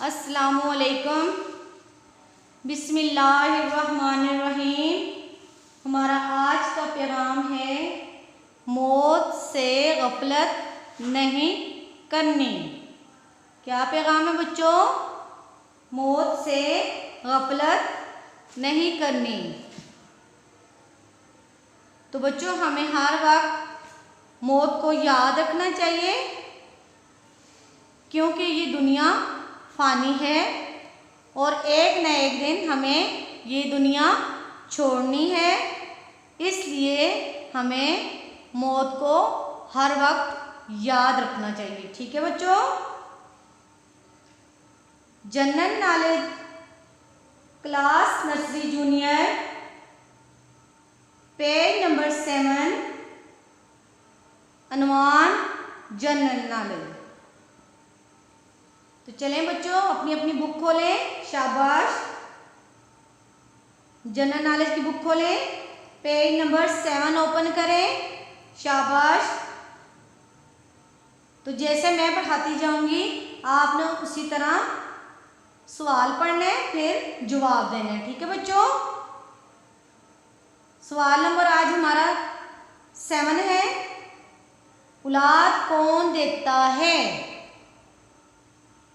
अस्सलामुअलैकुम। बिस्मिल्लाहिर्रहमानिर्रहीम। हमारा आज का पैगाम है मौत से गफलत नहीं करनी। क्या पैगाम है बच्चों? मौत से गफलत नहीं करनी। तो बच्चों हमें हर वक्त मौत को याद रखना चाहिए, क्योंकि ये दुनिया फ़ानी है और एक न एक दिन हमें ये दुनिया छोड़नी है। इसलिए हमें मौत को हर वक्त याद रखना चाहिए। ठीक है बच्चों? General knowledge class nursery junior page number 7, अनवान जनरल नॉलेज। तो चलें बच्चों अपनी अपनी बुक खोलें। शाबाश। जनरल नॉलेज की बुक खोलें, पेज नंबर 7 ओपन करें। शाबाश। तो जैसे मैं पढ़ाती जाऊंगी आपने उसी तरह सवाल पढ़ना है, फिर जवाब देना है। ठीक है बच्चों? सवाल नंबर आज हमारा 7 है। औलाद कौन देता है?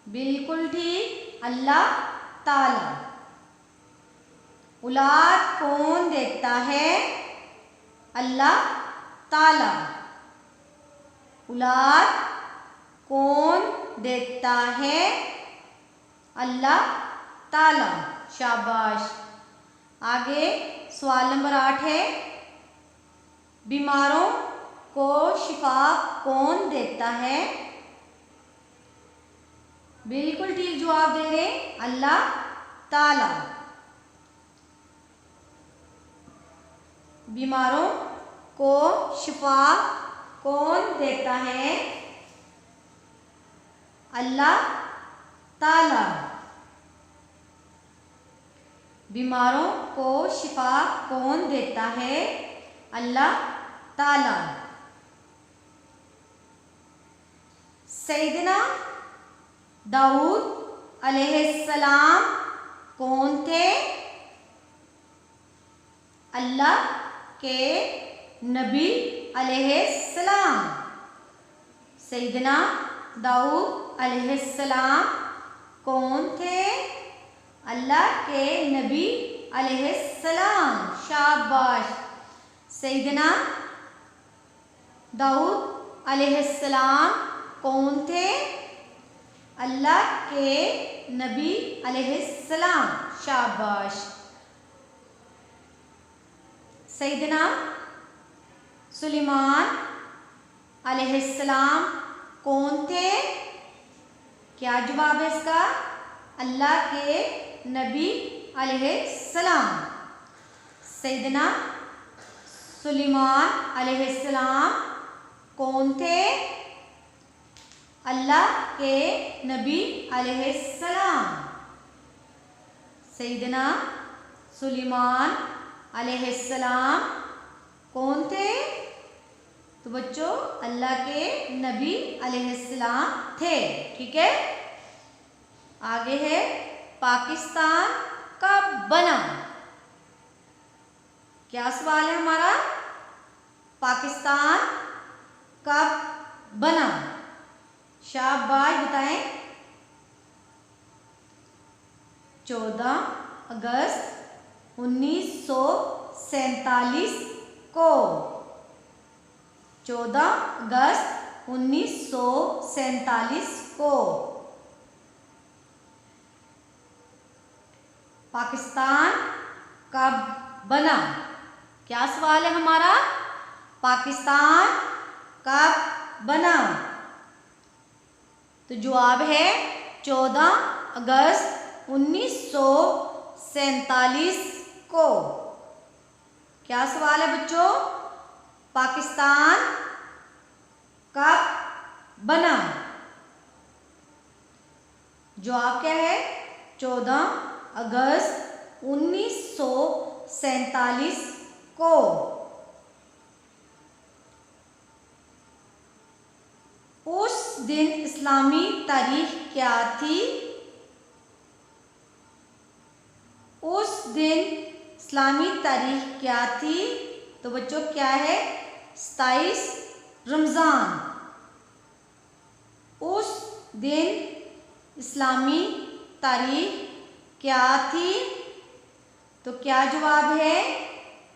बिल्कुल ठीक, अल्लाह ताला। औलाद कौन देता है? अल्लाह ताला। औलाद कौन देता है? अल्लाह ताला। शाबाश। आगे सवाल नंबर 8 है। बीमारों को शिफा कौन देता है? बिल्कुल ठीक जवाब दे रहे, अल्लाह ताला। बीमारों को शिफा कौन देता है? अल्लाह ताला। बीमारों को शिफा कौन देता है? अल्लाह ताला। सैयदना दाऊद अलैहिस्सलाम कौन थे? अल्लाह के नबी अलैहिस्सलाम। सैयदना दाऊद अलैहिस्सलाम कौन थे? अल्लाह के नबी अलैहिस्सलाम। शाबाश। सैयदना दाऊद अलैहिस्सलाम कौन थे? अल्लाह के नबी अलैहिस्सलाम। शाबाश। सैयदना सुलेमान अलैहिस्सलाम कौन थे? क्या जवाब है इसका? अल्लाह के नबी अलैहिस्सलाम। सैयदना सुलेमान अलैहिस्सलाम कौन थे? अल्लाह के नबी अलैहिस्सलाम। सैयदना सुलेमान अलैहिस्सलाम कौन थे? तो बच्चों अल्लाह के नबी अलैहिस्सलाम थे। ठीक है? आगे है पाकिस्तान कब बना? क्या सवाल है हमारा? पाकिस्तान कब बना? शाबाश बताएं। 14 अगस्त 1947 को। 14 अगस्त 1947 को पाकिस्तान कब बना? क्या सवाल है हमारा? पाकिस्तान कब बना? तो जवाब है 14 अगस्त 1947 को। क्या सवाल है बच्चों? पाकिस्तान कब बना? जवाब क्या है? 14 अगस्त 1947 को। उस दिन इस्लामी तारीख क्या थी? दिन इस्लामी तारीख क्या थी? तो बच्चों क्या है? 27 रमज़ान। उस दिन इस्लामी तारीख क्या थी? तो क्या जवाब है?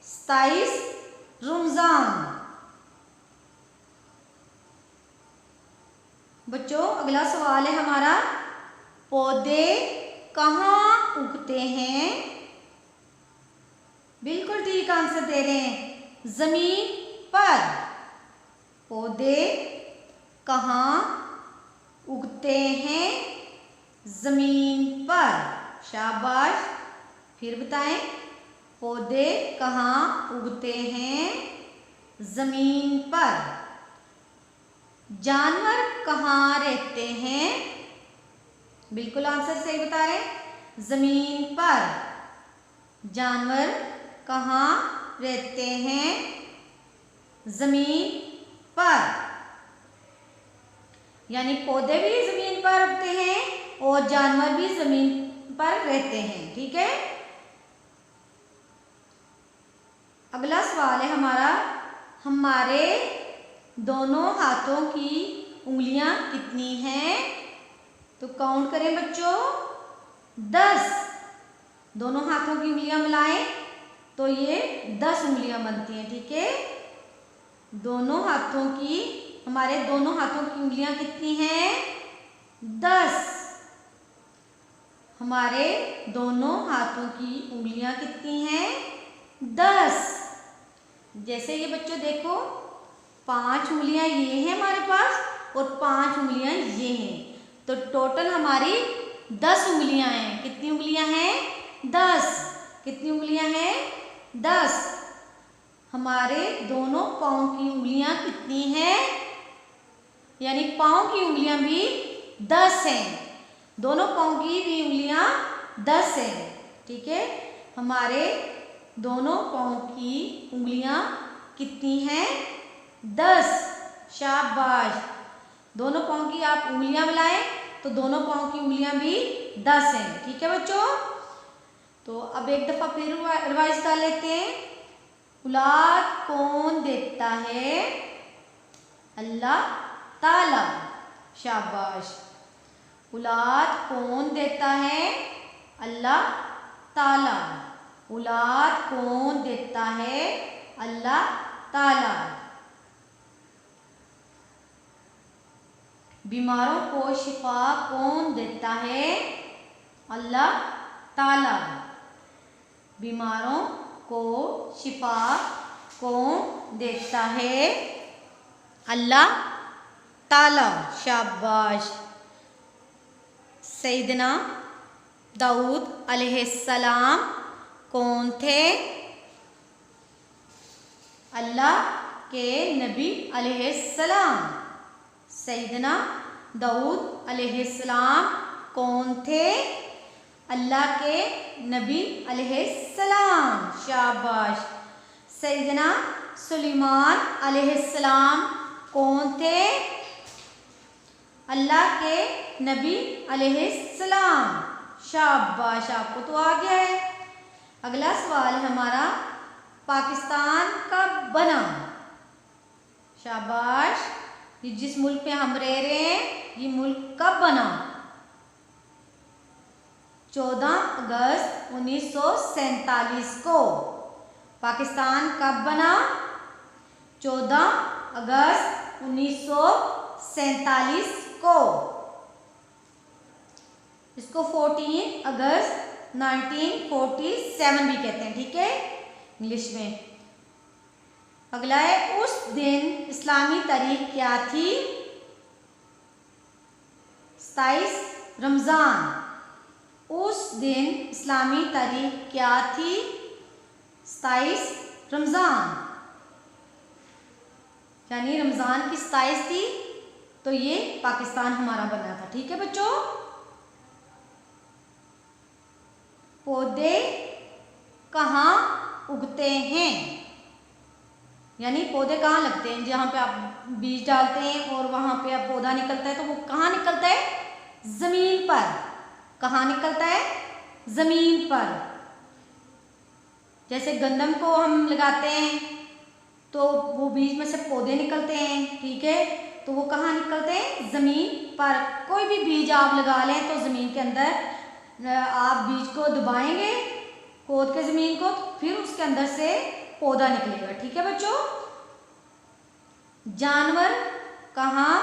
27 रमज़ान। बच्चों अगला सवाल है हमारा, पौधे कहाँ उगते हैं? बिल्कुल ठीक आंसर दे रहे हैं, जमीन पर। पौधे कहाँ उगते हैं? जमीन पर। शाबाश। फिर बताएं, पौधे कहाँ उगते हैं? जमीन पर। जानवर कहाँ रहते हैं? बिल्कुल आंसर सही बता रहे हैं, जमीन पर। जानवर कहाँ रहते हैं? जमीन पर। यानी पौधे भी जमीन पर उगते हैं और जानवर भी जमीन पर रहते हैं। ठीक है। अगला सवाल है हमारा, हमारे दोनों हाथों की उंगलियां कितनी हैं? तो काउंट करें बच्चों, 10। दोनों हाथों की उंगलियां मिलाएं तो ये 10 उंगलियां बनती हैं। ठीक है। हमारे दोनों हाथों की उंगलियां कितनी हैं? 10। हमारे दोनों हाथों की उंगलियां कितनी हैं? 10। जैसे ये बच्चों देखो, 5 उंगलियां ये हैं हमारे पास और 5 उंगलियां ये हैं, तो टोटल हमारी 10 उंगलियां हैं। कितनी उंगलियां हैं? 10। कितनी उंगलियां हैं? 10। हमारे दोनों पाँव की उंगलियां कितनी हैं? यानी पाँव की उंगलियां भी 10 हैं। दोनों पाँव की भी उंगलियां 10 हैं। ठीक है। हमारे दोनों पाँव की उंगलियां कितनी हैं? 10। शाबाश। दोनों पाँव की आप उंगलियां मिलाएं तो दोनों पाँव की उंगलियां भी 10 हैं। ठीक है बच्चों। तो अब एक दफा फिर रिवाइज कर लेते हैं। औलाद कौन देता है? अल्लाह ताला। शाबाश। औलाद कौन देता है? अल्लाह ताला। औलाद कौन देता है? अल्लाह ताला। बीमारों को शिफा कौन देता है? अल्लाह ताला। बीमारों को शिफा कौन देता है? अल्लाह ताला। शाबाश। सैयदना दाऊद अलैहिस्सलाम कौन थे? अल्लाह के नबी अलैहिस्सलाम। सैयदना दाऊद अलैहिस्सलाम कौन थे? अल्लाह के नबी अलैहिस्सलाम। शाबाश। सैयदना सुलेमान अलैहिस्सलाम कौन थे? अल्लाह के नबी अलैहिस्सलाम। शाबाश, आपको तो आ गया है। अगला सवाल है हमारा, पाकिस्तान कब बना? शाबाश। ये जिस मुल्क में हम रह रहे हैं, ये मुल्क कब बना? 14 अगस्त 1947 को। पाकिस्तान कब बना? 14 अगस्त 1947 को। इसको 14 अगस्त 1947 भी कहते हैं। ठीक है, इंग्लिश में। अगला है, उस दिन इस्लामी तारीख क्या थी? 27 रमज़ान। उस दिन इस्लामी तारीख क्या थी? 27 रमज़ान। यानी रमज़ान की 27 थी तो ये पाकिस्तान हमारा बना था। ठीक है बच्चों। पौधे कहाँ उगते हैं? यानी पौधे कहाँ लगते हैं? जहाँ पे आप बीज डालते हैं और वहाँ पे आप पौधा निकलता है, तो वो कहाँ निकलता है? ज़मीन पर। कहाँ निकलता है? ज़मीन पर। जैसे गंदम को हम लगाते हैं तो वो बीज में से पौधे निकलते हैं, ठीक है, तो वो कहाँ निकलते हैं? ज़मीन पर। कोई भी बीज आप लगा लें तो ज़मीन के अंदर आप बीज को दबाएंगे खोद के ज़मीन को, फिर उसके अंदर से पौधा निकलेगा, ठीक है बच्चों। जानवर कहाँ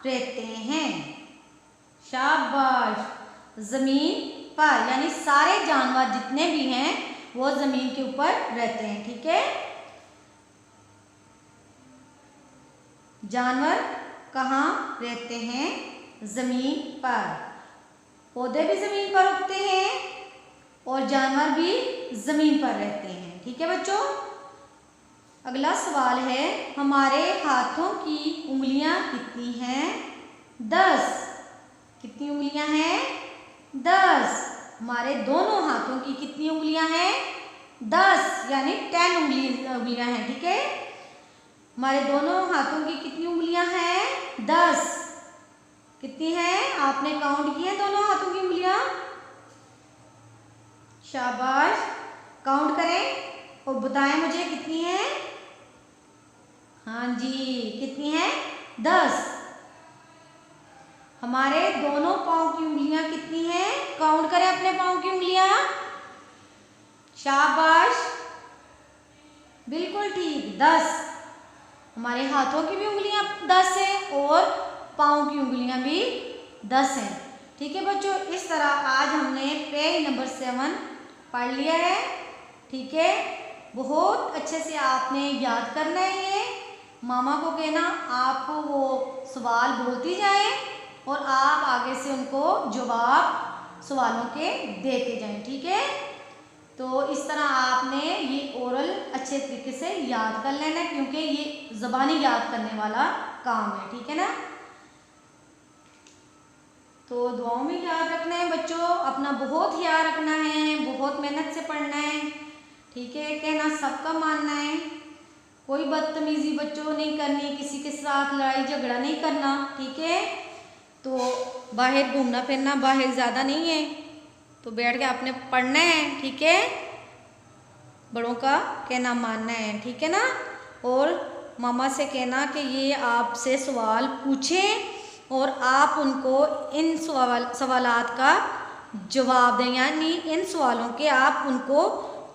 रहते हैं? शाबाश, ज़मीन पर, यानी सारे जानवर जितने भी हैं वो ज़मीन के ऊपर रहते हैं, ठीक है। जानवर कहाँ रहते हैं? ज़मीन पर। पौधे भी ज़मीन पर उगते हैं और जानवर भी ज़मीन पर रहते हैं, ठीक है बच्चों। अगला सवाल है, हमारे हाथों की उंगलियां कितनी हैं? 10। कितनी उंगलियां हैं? 10। हमारे दोनों हाथों की कितनी उंगलियां हैं? 10, यानी 10 उंगलियां हैं, ठीक है। हमारे दोनों हाथों की कितनी उंगलियां हैं? 10। कितनी हैं? आपने काउंट किए दोनों हाथों की उंगलियां? शाबाश, काउंट करें और बताएं मुझे कितनी है। हाँ जी, कितनी है? 10। हमारे दोनों पाँव की उंगलियां कितनी हैं? काउंट करें अपने पाँव की उंगलियां। शाबाश, बिल्कुल ठीक, 10। हमारे हाथों की भी उंगलियां 10 हैं और पाँव की उंगलियां भी 10 हैं, ठीक है बच्चों। इस तरह आज हमने पेज नंबर 7 पढ़ लिया है, ठीक है। बहुत अच्छे से आपने याद करना है ये। मामा को कहना आप वो सवाल बोलती जाएं और आप आगे से उनको जवाब सवालों के देते जाएं, ठीक है। तो इस तरह आपने ये ओरल अच्छे तरीके से याद कर लेना, क्योंकि ये ज़बानी याद करने वाला काम है, ठीक है ना। तो दुआओं में याद रखना है बच्चों, अपना बहुत ख्याल रखना है, बहुत मेहनत से पढ़ना है, ठीक है। कहना सबका मानना है, कोई बदतमीजी बच्चों नहीं करनी, किसी के साथ लड़ाई झगड़ा नहीं करना, ठीक है। तो बाहर घूमना फिरना बाहर ज़्यादा नहीं है, तो बैठ के आपने पढ़ना है, ठीक है। बड़ों का कहना मानना है, ठीक है ना। और मामा से कहना कि ये आपसे सवाल पूछें और आप उनको इन सवालात का जवाब दें, यानी इन सवालों के आप उनको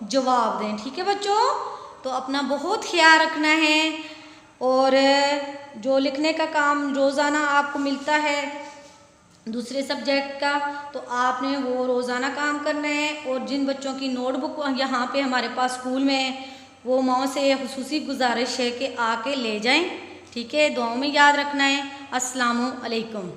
जवाब दें, ठीक है बच्चों। तो अपना बहुत ख्याल रखना है और जो लिखने का काम रोज़ाना आपको मिलता है दूसरे सब्जेक्ट का, तो आपने वो रोज़ाना काम करना है। और जिन बच्चों की नोटबुक यहाँ पे हमारे पास स्कूल में है, वो माओ से खुसूसी गुजारिश है कि आके ले जाएं, ठीक है। दुआओं में याद रखना है। अस्सलामु अलैकुम।